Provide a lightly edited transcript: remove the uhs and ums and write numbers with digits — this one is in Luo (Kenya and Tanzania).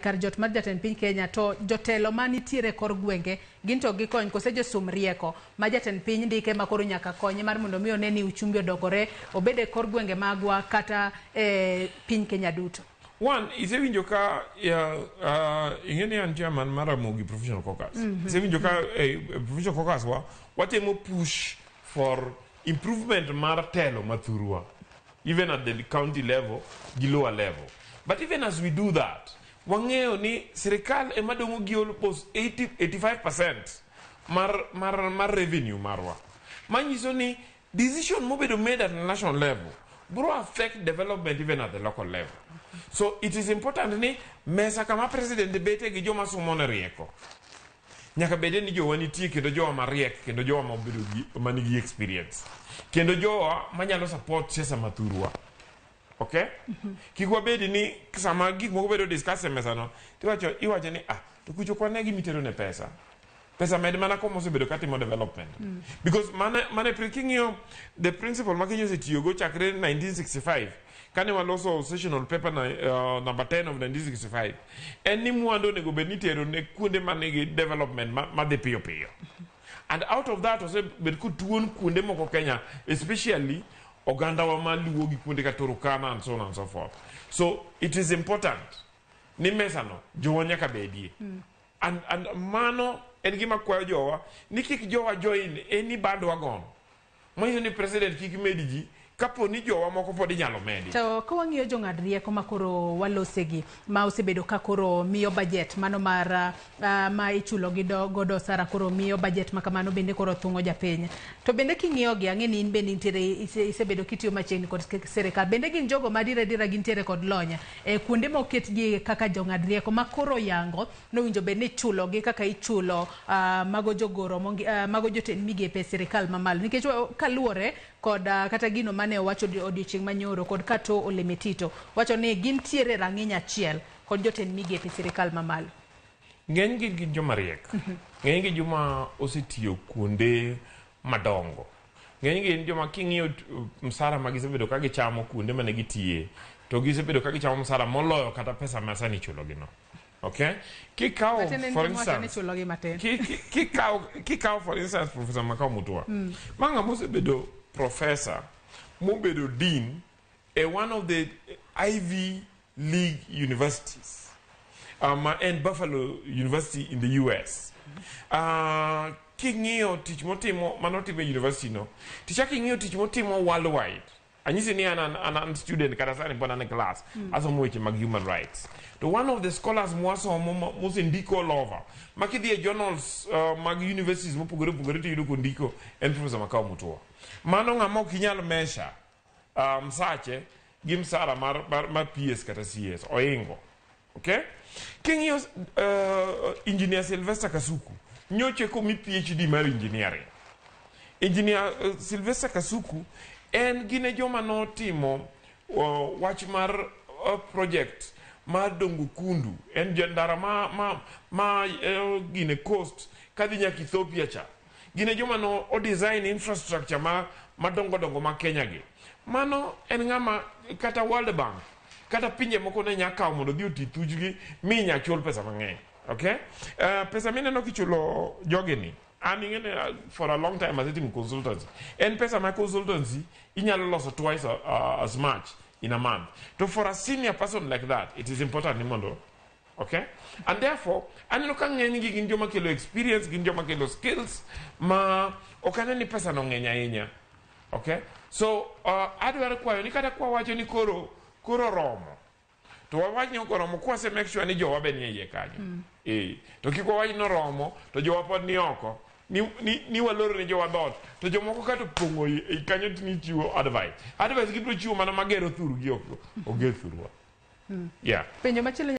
kar jot mar jatend piny Kenya to jotelo manitiere kor gwenge gin to gikony kose josum rieko ma jatend piny ndike makoro nyaka konye mar mondo mi one ni uchumi odogore obede kor gwenge magwa kata piny Kenya duto. One, isewinjo ka ingeni an chairman mar Ramogi professional caucus. Isewinjo ka professional caucus watemo push for improvement mar telo mathurwa, even at the county level, the lower level. But even as we do that, wangeo ni sirikal ema dongo gi almost 85% mar revenue marwa. Manyiso ni decision mobedo made at the national level bro affect development even at the local level. So it is important ni mesa kama president bete gi joma sumone rieko. Nyaka bede ni Jowa nitie kendo Jowa mariek kendo Jowa mobedo gi manigi experience. Kendo Jowa manyalo support siasa mathurwa. Okay? Kikwa bedi ni sama gik moko bedo discuss mesa no. Iwacho ni to kucho kwa negi mitero ne pesa. Pesa med mana como se bedo katimo development. Because mane prikinyo the principle makinyo se tiyogo chakre 1965. Kane waloso sessional paper number 10 of 1965. Eni mwando nego bed nitero ne kuonde manigi development madhi piyo piyo. And out of that ose bed kutuon kuonde moko Kenya, especially oganda wa maluo gi kuonde ka Turkana and so on and so forth. So it is important ni mesa no Jowa nyaka bedie. And mano en gima kwayo Jowa ni kik Jowa join any bandwagon. Mwanyo ni president kik mediji kapo ni Jowa moko podi nyalo medi. To kawang'iyo jong'ad rieko makoro walosegi ma osebedo ka koro miyo budget mano mar ma ichulo gi godo sara koro miyo budget makamano bende koro thung'o japiny. To bende king'iyogi ang'eni in bende nitiere isebedo kitiyo machiegni kod sirikal. Bende gin jogo madire gintiere kod lony kuonde moketgi kaka jong'ad rieko makoro yango nowinjo bed ni chulogi kaka ichulo mago jogoro mago jotend migepe sirikal mamalo. Nikech kaluwore kod kata gino mane owacho odiochieng' manyoro kod kato olemetito wacho ni gintiere rang'iny achiel kod jotend migepe sirikal mamalo. Ng'eny gin joma riek. Ng'eny gin joma osetiyo kuonde madongo. Ng'eny gin joma king'iyo msara ma gisebedo ka gichamo kuonde mane gitiye to gisebedo ka gichamo msara moloyo kata pesa ma sani chulo gino. Okay? Kikaw for instance for instance Professor Makao Mutua. Manga mosebedo professor mobedo dean one of the Ivy League universities and Buffalo University in the US. King'iyo tich motimo manotime university no tichaki ng'iyo tich motimo worldwide. Anyisi ni an student kata sani pona ne class asomo weche mag human rights. To one of the scholars mwasomo mosendiko all over makidhi e journals mag universities mopogore to yudo kondiko en Professor Makao Mutua. Mano ng'ama ok inyal mesha msache gi msara mar PS kata CS oingo. Okay? King'iyo engineer Sylvester Kasuku nyoche komi PhD mar engineering. Engineer Sylvester Kasuku en gine joma notimo wach mar project mar dongo kundu en jandara ma gine coast kadhi nyaka Ethiopia cha. Gine joma no o design infrastructure ma dongo ma Kenya gi. Mano en ng'ama kata World Bank kata pinje moko ne nyaka mondo dhi oti tujgi mi nya chul pesa mang'eny. Okay? Pesa mineno kichulo jogeni. And for a long time as a consultancy. And pesa my consultancy inyalo loso twice as much in a month. So for a senior person like that, it is important ni mondo. Okay? And therefore, aneno ka ng'eny gi gin joma kelo experience, gin joma kelo skills ma okaneni pesa no ng'eny ahinya. Okay? So adwaro kwayo ni kata kwa wacho ni koro romo. To wawach ni okoromo kwa se make sure ni Jowa be nie iye kanyo. To kiko wach no romo to Jowa pod ni oko. Ni waloro ni Jowa dot to jomoko kato pongo e kanyo ni chiwo advice gibro chiwo mana magero thuru gi oger thurwa. Yeah. Penjo machielo